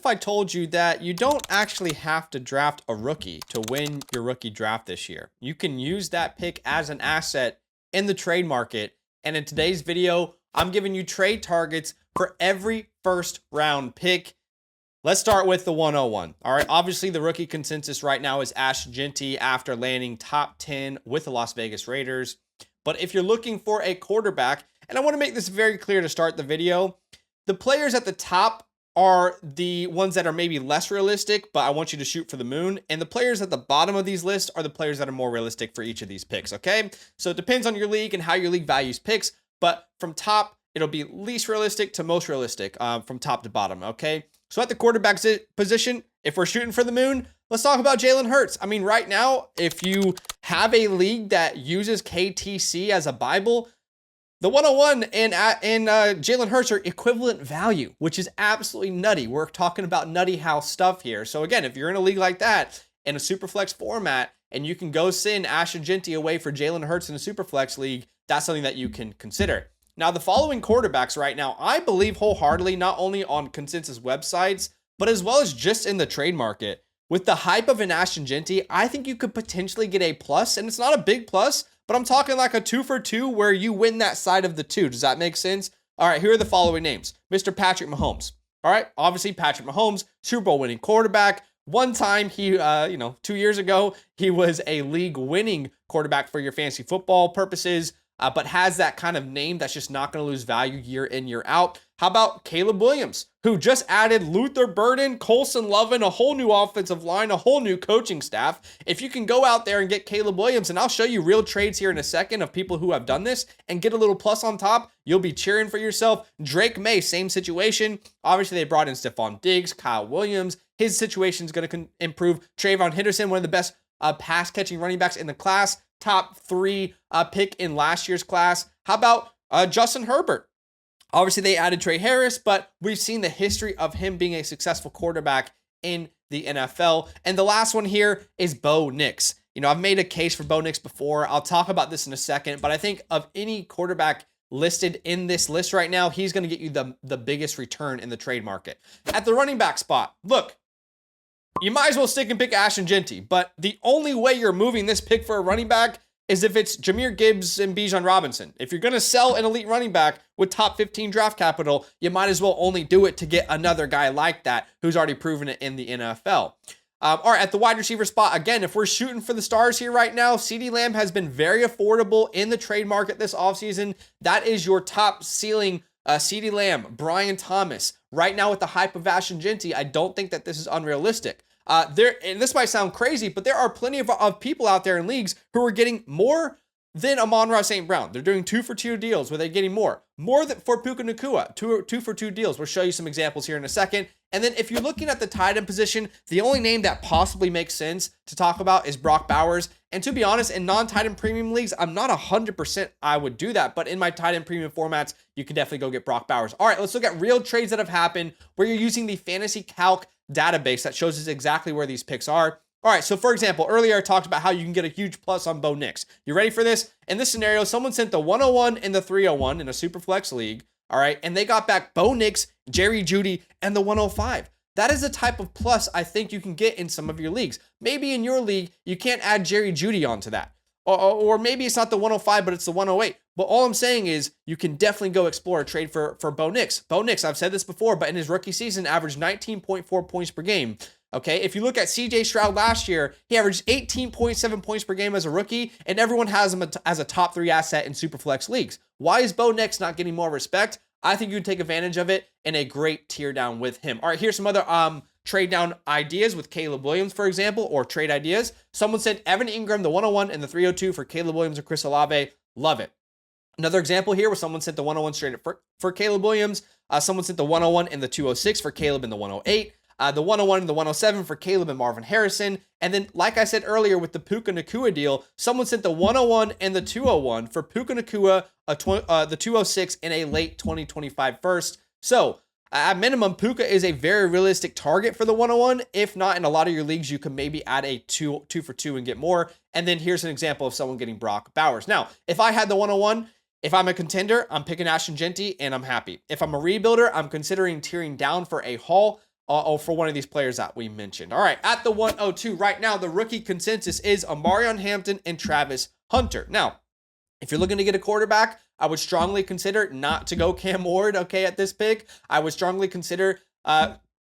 if I told you that you don't actually have to draft a rookie to win your rookie draft this year? You can use that pick as an asset in the trade market. And in today's video, I'm giving you trade targets for every first round pick. Let's start with the 101. All right, obviously the rookie consensus right now is Ashton Jeanty after landing top 10 with the Las Vegas Raiders. But if you're looking for a quarterback, and I want to make this very clear to start the video, the players at the top are the ones that are maybe less realistic, but I want you to shoot for the moon. And the players at the bottom of these lists are the players that are more realistic for each of these picks, okay? So it depends on your league and how your league values picks, but from top, it'll be least realistic to most realistic from top to bottom, okay? So at the quarterback position, if we're shooting for the moon, let's talk about Jalen Hurts. I mean, right now, if you have a league that uses KTC as a Bible, the 101 and Jalen Hurts are equivalent value, which is absolutely nutty. We're talking about nutty house stuff here. So again, if you're in a league like that, in a Superflex format, and you can go send Ashton Jeanty away for Jalen Hurts in a Superflex league, that's something that you can consider. Now, the following quarterbacks right now, I believe wholeheartedly, not only on consensus websites, but as well as just in the trade market. With the hype of an Ashton Jeanty, I think you could potentially get a plus, and it's not a big plus, but I'm talking like a 2 for 2 where you win that side of the two. Does that make sense? All right, here are the following names. Mr. Patrick Mahomes. All right, obviously Patrick Mahomes, Super Bowl winning quarterback. One time he, 2 years ago, he was a league winning quarterback for your fantasy football purposes. But has that kind of name that's just not going to lose value year in, year out. How about Caleb Williams, who just added Luther Burden, Colson Lovin, a whole new offensive line, a whole new coaching staff. If you can go out there and get Caleb Williams, and I'll show you real trades here in a second of people who have done this, and get a little plus on top, you'll be cheering for yourself. Drake May, same situation. Obviously, they brought in Stephon Diggs, Kyle Williams. His situation is going to improve. Trayvon Henderson, one of the best pass-catching running backs in the class. Top 3 pick in last year's class. How about Justin Herbert? Obviously, they added Trey Harris, but we've seen the history of him being a successful quarterback in the NFL. And the last one here is Bo Nix. You know, I've made a case for Bo Nix before. I'll talk about this in a second, but I think of any quarterback listed in this list right now, he's going to get you the biggest return in the trade market. At the running back spot, look, you might as well stick and pick Ashton Jeanty, but the only way you're moving this pick for a running back is if it's Jahmyr Gibbs and Bijan Robinson. If you're going to sell an elite running back with top 15 draft capital, you might as well only do it to get another guy like that who's already proven it in the NFL. All right, at the wide receiver spot, again, if we're shooting for the stars here right now, CeeDee Lamb has been very affordable in the trade market this offseason. That is your top ceiling CeeDee Lamb, Brian Thomas. Right now with the hype of Ashton Jeanty, I don't think that this is unrealistic. And this might sound crazy, but there are plenty of people out there in leagues who are getting more than Amon-Ra St. Brown. They're doing 2 for 2 deals where they're getting more than for Puka Nacua, 2 for 2 deals. We'll show you some examples here in a second. And then if you're looking at the tight end position, the only name that possibly makes sense to talk about is Brock Bowers. And to be honest, in non-tight end premium leagues, I'm not 100% I would do that. But in my tight end premium formats, you can definitely go get Brock Bowers. All right, let's look at real trades that have happened where you're using the Fantasy Calc database that shows us exactly where these picks are. All right, so for example, earlier I talked about how you can get a huge plus on Bo Nix. You ready for this? In this scenario, someone sent the 101 and the 301 in a Superflex league, all right, and they got back Bo Nix, Jerry Jeudy, and the 105. That is the type of plus I think you can get in some of your leagues. Maybe in your league, you can't add Jerry Jeudy onto that. Or maybe it's not the 105, but it's the 108. But all I'm saying is you can definitely go explore a trade for Bo Nix. Bo Nix, I've said this before, but in his rookie season, averaged 19.4 points per game. Okay, if you look at CJ Stroud last year, he averaged 18.7 points per game as a rookie, and everyone has him as a top 3 asset in Superflex leagues. Why is Bo Nix not getting more respect? I think you would take advantage of it in a great tear down with him. All right, here's some other trade down ideas with Caleb Williams, for example, or trade ideas. Someone sent Evan Ingram, the 101 and the 302 for Caleb Williams and Chris Olave. Love it. Another example here was someone sent the 101 straight up for Caleb Williams. Someone sent the 101 and the 206 for Caleb and the 108. The 101 and the 107 for Caleb and Marvin Harrison. And then, like I said earlier with the Puka Nacua deal, someone sent the 101 and the 201 for Puka Nacua, the 206 in a late 2025 first. So, at minimum, Puka is a very realistic target for the 101. If not, in a lot of your leagues, you can maybe add a 2 for 2 and get more. And then here's an example of someone getting Brock Bowers. Now, if I had the 101, if I'm a contender, I'm picking Ashton Jeanty and I'm happy. If I'm a rebuilder, I'm considering tearing down for a haul. for one of these players that we mentioned. All right, at the 102 right now, the rookie consensus is Omarion Hampton and Travis Hunter. Now, if you're looking to get a quarterback, I would strongly consider not to go Cam Ward, okay, at this pick. I would strongly consider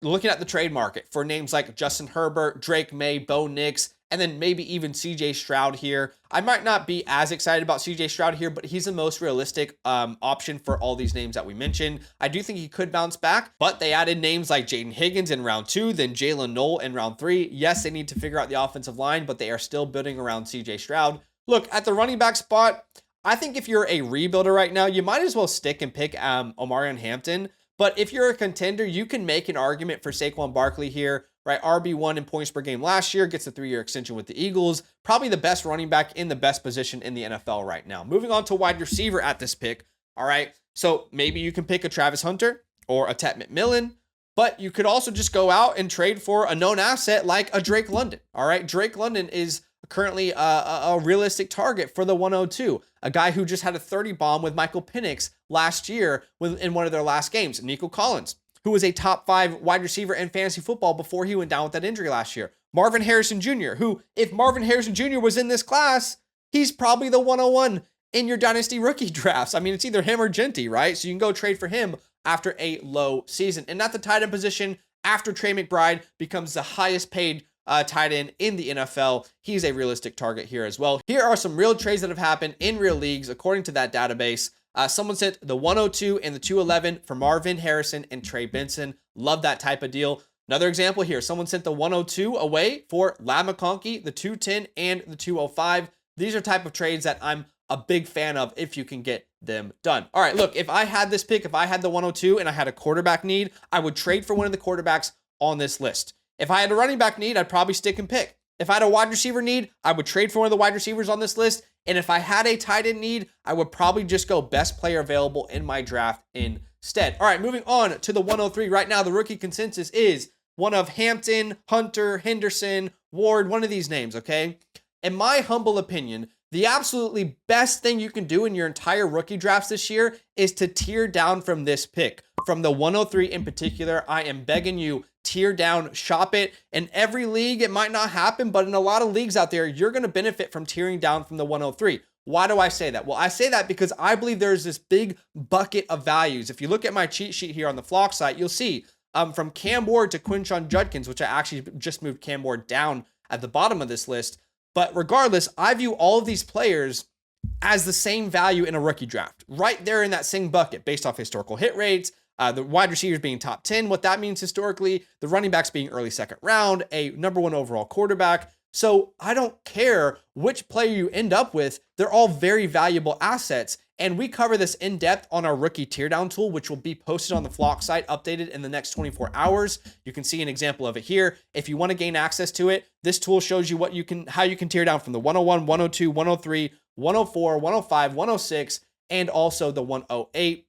looking at the trade market for names like Justin Herbert, Drake May, Bo Nix, and then maybe even CJ Stroud here. I might not be as excited about CJ Stroud here, but he's the most realistic option for all these names that we mentioned. I do think he could bounce back, but they added names like Jaden Higgins in round 2, then Jalen Noel in round 3. Yes, they need to figure out the offensive line, but they are still building around CJ Stroud. Look, at the running back spot, I think if you're a rebuilder right now, you might as well stick and pick Omarion Hampton. But if you're a contender, you can make an argument for Saquon Barkley here, right? RB1 in points per game last year, gets a 3-year extension with the Eagles. Probably the best running back in the best position in the NFL right now. Moving on to wide receiver at this pick, all right? So maybe you can pick a Travis Hunter or a Tet McMillan, but you could also just go out and trade for a known asset like a Drake London, all right? Drake London is currently a realistic target for the 102. A guy who just had a 30 bomb with Michael Penix last year in one of their last games. Nico Collins, who was a top 5 wide receiver in fantasy football before he went down with that injury last year. Marvin Harrison Jr., who, if Marvin Harrison Jr. was in this class, he's probably the 101 in your Dynasty rookie drafts. I mean, it's either him or Genty, right? So you can go trade for him after a low season. And at the tight end position, after Trey McBride becomes the highest paid tight end in the NFL, he's a realistic target here as well. Here are some real trades that have happened in real leagues according to that database. Someone sent the 102 and the 211 for Marvin Harrison and Trey Benson. Love that type of deal. Another example here, someone sent the 102 away for Ladd McConkey, the 210 and the 205. These are type of trades that I'm a big fan of if you can get them done. All right, look, if I had this pick, if I had the 102 and I had a quarterback need, I would trade for one of the quarterbacks on this list. If I had a running back need, I'd probably stick and pick. If I had a wide receiver need, I would trade for one of the wide receivers on this list. And if I had a tight end need, I would probably just go best player available in my draft instead. All right, moving on to the 103. Right now, the rookie consensus is one of Hampton, Hunter, Henderson, Ward, one of these names, okay? In my humble opinion, the absolutely best thing you can do in your entire rookie drafts this year is to tier down from this pick. From the 103 in particular, I am begging you, tier down, shop it. In every league, it might not happen, but in a lot of leagues out there, you're going to benefit from tearing down from the 103. Why do I say that? Well, I say that because I believe there's this big bucket of values. If you look at my cheat sheet here on the Flock site, you'll see from Cam Ward to Quinshon Judkins, which I actually just moved Cam Ward down at the bottom of this list. But regardless, I view all of these players as the same value in a rookie draft, right there in that same bucket based off historical hit rates, the wide receivers being top 10, what that means historically, the running backs being early second round, a number 1 overall quarterback. So I don't care which player you end up with. They're all very valuable assets. And we cover this in depth on our rookie tear down tool, which will be posted on the Flock site, updated in the next 24 hours. You can see an example of it here. If you want to gain access to it, this tool shows you how you can tear down from the 101, 102, 103, 104, 105, 106, and also the 108.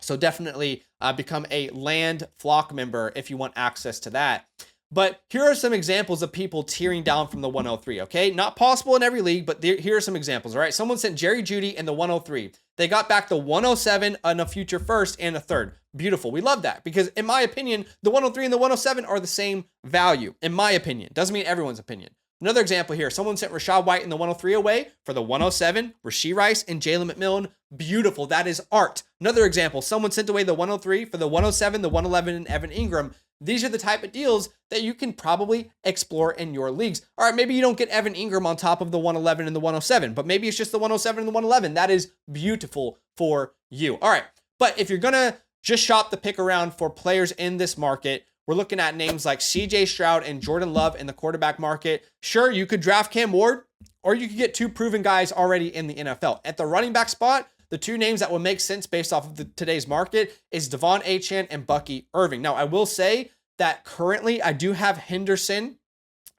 So definitely become a Land Flock member if you want access to that. But here are some examples of people tearing down from the 103, okay? Not possible in every league, but here are some examples, all right? Someone sent Jerry Jeudy in the 103. They got back the 107 and a future first and a third. Beautiful. We love that because, in my opinion, the 103 and the 107 are the same value, in my opinion. Doesn't mean everyone's opinion. Another example here, someone sent Rachaad White in the 103 away for the 107, Rashee Rice and Jalen McMillan. Beautiful. That is art. Another example, someone sent away the 103 for the 107, the 111, and Evan Ingram. These are the type of deals that you can probably explore in your leagues. All right, maybe you don't get Evan Ingram on top of the 111 and the 107, but maybe it's just the 107 and the 111. That is beautiful for you. All right, but if you're going to just shop the pick around for players in this market, we're looking at names like CJ Stroud and Jordan Love in the quarterback market. Sure, you could draft Cam Ward, or you could get 2 proven guys already in the NFL. At the running back spot, the 2 names that would make sense based off of today's market is Devon Achane and Bucky Irving. Now, I will say that currently I do have Henderson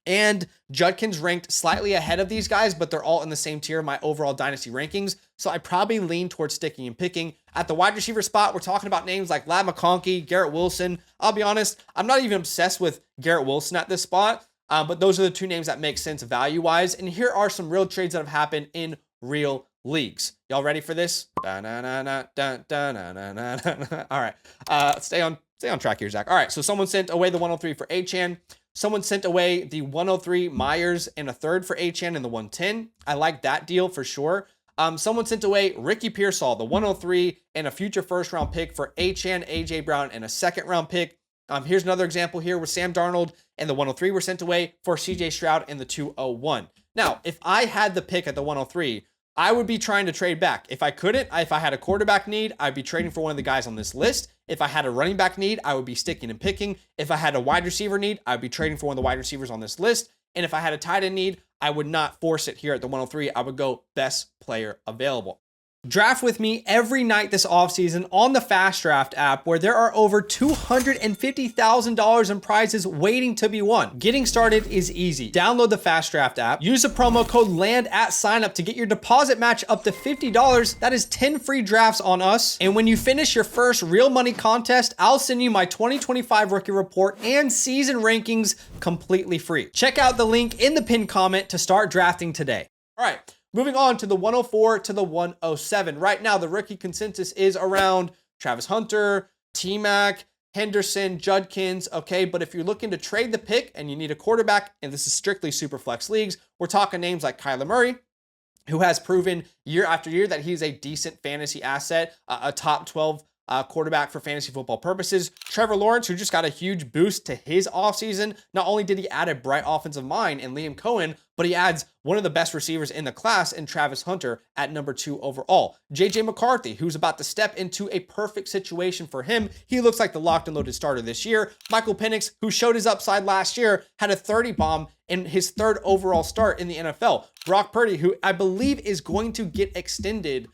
and Judkins ranked slightly ahead of these guys, but they're all in the same tier in my overall dynasty rankings. So I probably lean towards sticking and picking. At the wide receiver spot, we're talking about names like Ladd McConkey, Garrett Wilson. I'll be honest, I'm not even obsessed with Garrett Wilson at this spot, but those are the 2 names that make sense value-wise. And here are some real trades that have happened in real leagues. Y'all ready for this? All right, stay on Stay on track here, Zach. All right, so someone sent away the 103 for Achane. Someone sent away the 103 Myers and a third for Achane and the 110. I like that deal for sure. Someone sent away Ricky Pearsall, the 103 and a future first round pick for Achane, AJ Brown, and a second round pick. Here's another example here with Sam Darnold and the 103 were sent away for CJ Stroud and the 201. Now, if I had the pick at the 103, I would be trying to trade back. If I couldn't, if I had a quarterback need, I'd be trading for one of the guys on this list. If I had a running back need, I would be sticking and picking. If I had a wide receiver need, I'd be trading for one of the wide receivers on this list. And if I had a tight end need, I would not force it here at the 103. I would go best player available. Draft with me every night this offseason on the FastDraft app, where there are over $250,000 in prizes waiting to be won. Getting started is easy. Download the FastDraft app, use the promo code LAND at signup to get your deposit match up to $50. That is 10 free drafts on us. And when you finish your first real money contest, I'll send you my 2025 rookie report and season rankings completely free. Check out the link in the pinned comment to start drafting today. All right. Moving on to the 104 to the 107. Right now, the rookie consensus is around Travis Hunter, T-Mac, Henderson, Judkins, okay? But if you're looking to trade the pick and you need a quarterback, and this is strictly super flex leagues, we're talking names like Kyler Murray, who has proven year after year that he's a decent fantasy asset, a top 12 quarterback for fantasy football purposes. Trevor Lawrence, who just got a huge boost to his offseason. Not only did he add a bright offensive mind in Liam Cohen, but he adds one of the best receivers in the class in Travis Hunter at number 2 overall. JJ McCarthy, who's about to step into a perfect situation for him. He looks like the locked and loaded starter this year. Michael Penix, who showed his upside last year, had a 30 bomb in his 3rd overall start in the NFL. Brock Purdy, who I believe is going to get extended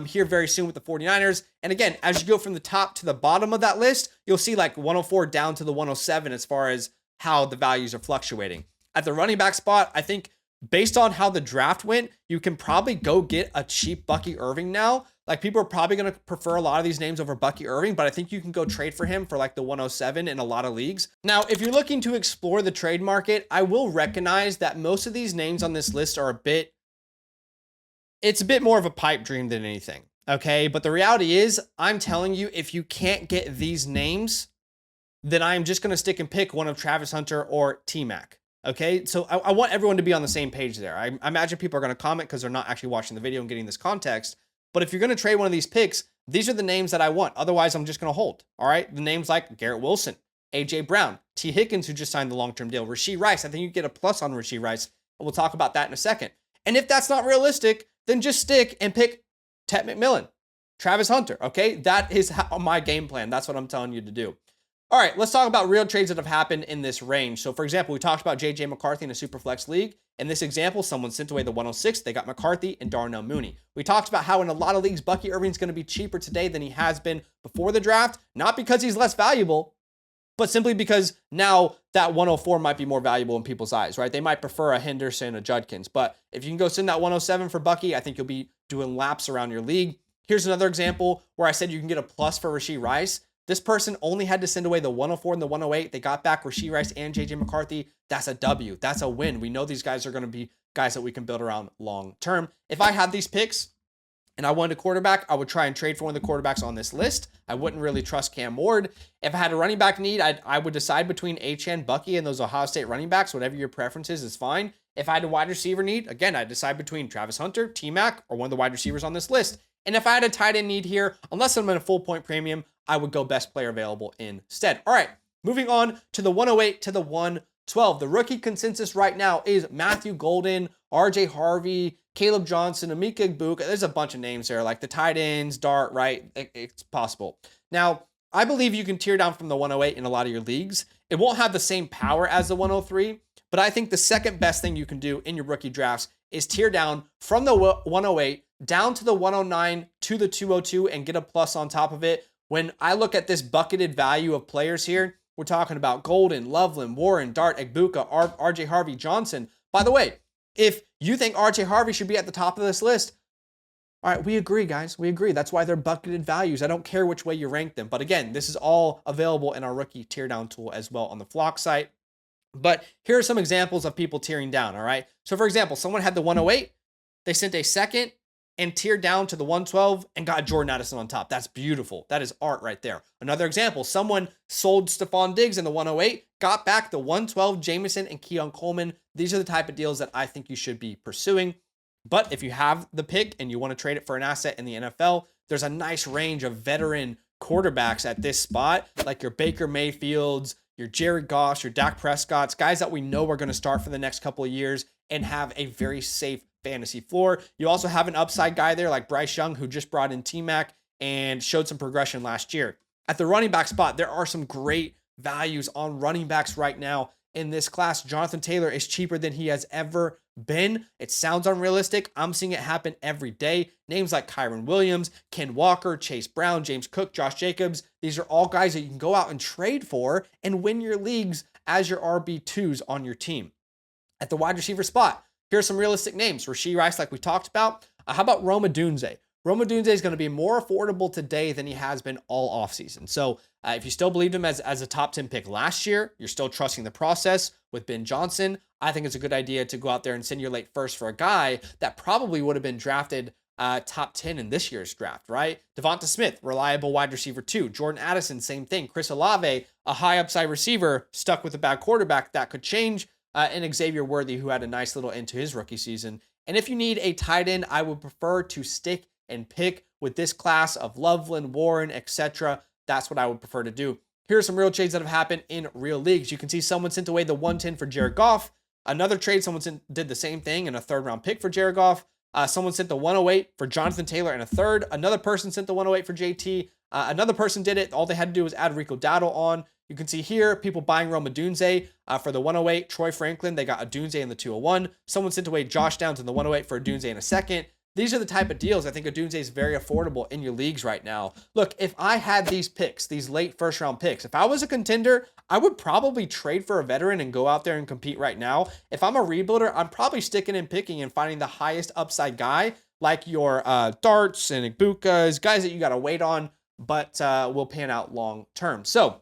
here very soon with the 49ers. And again, as you go from the top to the bottom of that list, you'll see like 104 down to the 107 as far as how the values are fluctuating. At the running back spot, I think based on how the draft went, you can probably go get a cheap Bucky Irving now. Like people are probably going to prefer a lot of these names over Bucky Irving, but I think you can go trade for him for like the 107 in a lot of leagues. Now, if you're looking to explore the trade market, I will recognize that most of these names on this list are it's a bit more of a pipe dream than anything, okay? But the reality is, I'm telling you, if you can't get these names, then I'm just going to stick and pick one of Travis Hunter or T-Mac, okay? So I want everyone to be on the same page there. I imagine people are going to comment because they're not actually watching the video and getting this context. But if you're going to trade one of these picks, these are the names that I want. Otherwise, I'm just going to hold, all right? The names like Garrett Wilson, AJ Brown, T. Higgins, who just signed the long-term deal, Rashee Rice. I think you get a plus on Rashee Rice, and we'll talk about that in a second. And if that's not realistic, then just stick and pick Ted McMillan, Travis Hunter, okay? That is my game plan. That's what I'm telling you to do. All right, let's talk about real trades that have happened in this range. So, for example, we talked about J.J. McCarthy in a Superflex league. In this example, someone sent away the 106. They got McCarthy and Darnell Mooney. We talked about how in a lot of leagues, Bucky Irving's going to be cheaper today than he has been before the draft, not because he's less valuable, but simply because now that 104 might be more valuable in people's eyes, right? They might prefer a Henderson, a Judkins. But if you can go send that 107 for Bucky, I think you'll be doing laps around your league. Here's another example where I said you can get a plus for Rashee Rice. This person only had to send away the 104 and the 108. They got back Rashee Rice and JJ McCarthy. That's a W. That's a win. We know these guys are going to be guys that we can build around long term. If I had these picks and I wanted a quarterback, I would try and trade for one of the quarterbacks on this list. I wouldn't really trust Cam Ward. If I had a running back need, I would decide between Achane, Bucky, and those Ohio State running backs. Whatever your preference is fine. If I had a wide receiver need, again, I'd decide between Travis Hunter, T-Mac, or one of the wide receivers on this list. And if I had a tight end need here, unless I'm in a full point premium, I would go best player available instead. All right, moving on to the 108 to the 112. The rookie consensus right now is Matthew Golden, RJ Harvey, Caleb Johnson, Emeka Egbuka. There's a bunch of names there, like the tight ends, Dart, right? It's possible. Now, I believe you can tear down from the 108 in a lot of your leagues. It won't have the same power as the 103, but I think the second best thing you can do in your rookie drafts is tear down from the 108 down to the 109 to the 202 and get a plus on top of it. When I look at this bucketed value of players here, we're talking about Golden, Loveland, Warren, Dart, Egbuka, RJ Harvey, Johnson. By the way, if you think RJ Harvey should be at the top of this list, all right, we agree, guys. We agree. That's why they're bucketed values. I don't care which way you rank them. But again, this is all available in our rookie tear down tool as well on the Flock site. But here are some examples of people tearing down, all right? So for example, someone had the 108. They sent a second and tiered down to the 112 and got Jordan Addison on top. That's beautiful. That is art right there. Another example, someone sold Stephon Diggs in the 108, got back the 112 Jameson and Keon Coleman. These are the type of deals that I think you should be pursuing. But if you have the pick and you want to trade it for an asset in the NFL, there's a nice range of veteran quarterbacks at this spot, like your Baker Mayfields, your Jared Goffs, your Dak Prescotts, guys that we know are going to start for the next couple of years and have a very safe fantasy floor. You also have an upside guy there like Bryce Young, who just brought in T-Mac and showed some progression last year. At the running back spot, there are some great values on running backs right now in this class. Jonathan Taylor is cheaper than he has ever been. It sounds unrealistic. I'm seeing it happen every day. Names like Kyron Williams, Ken Walker, Chase Brown, James Cook, Josh Jacobs. These are all guys that you can go out and trade for and win your leagues as your RB2s on your team. At the wide receiver spot, here's some realistic names. Rashee Rice, like we talked about. How about Rome Odunze? Rome Odunze is going to be more affordable today than he has been all offseason. So if you still believed him as a top 10 pick last year, you're still trusting the process with Ben Johnson, I think it's a good idea to go out there and send your late first for a guy that probably would have been drafted top 10 in this year's draft, right? Devonta Smith, reliable wide receiver 2. Jordan Addison, same thing. Chris Olave, a high upside receiver, stuck with a bad quarterback that could change. And Xavier Worthy, who had a nice little end to his rookie season. And if you need a tight end, I would prefer to stick and pick with this class of Loveland, Warren, etc. That's what I would prefer to do. Here are some real trades that have happened in real leagues. You can see someone sent away the 110 for Jared Goff. Another trade, someone did the same thing and a third-round pick for Jared Goff. Someone sent the 108 for Jonathan Taylor and a third. Another person sent the 108 for JT. Another person did it. All they had to do was add Rico Dowdle on. You can see here, people buying Rome Odunze for the 108. Troy Franklin, they got Odunze in the 201. Someone sent away Josh Downs in the 108 for Odunze in a second. These are the type of deals I think Odunze is very affordable in your leagues right now. Look, if I had these picks, these late first round picks, if I was a contender, I would probably trade for a veteran and go out there and compete right now. If I'm a rebuilder, I'm probably sticking and picking and finding the highest upside guy, like your Darts and Igbukas, guys that you got to wait on, but will pan out long term. So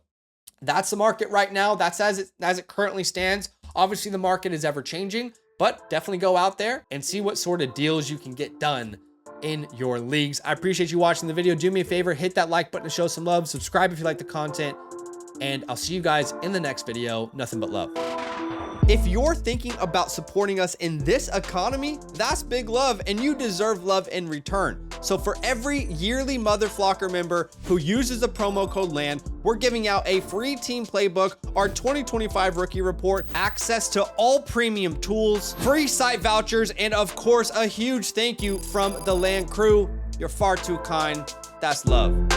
that's the market right now. That's as it currently stands. Obviously, the market is ever changing, but definitely go out there and see what sort of deals you can get done in your leagues. I appreciate you watching the video. Do me a favor, hit that like button to show some love. Subscribe if you like the content, and I'll see you guys in the next video. Nothing but love. If you're thinking about supporting us in this economy, that's big love, and you deserve love in return. So for every yearly Mother Flocker member who uses the promo code LAND, we're giving out a free team playbook, our 2025 rookie report, access to all premium tools, free site vouchers, and of course, a huge thank you from the LAND crew. You're far too kind. That's love.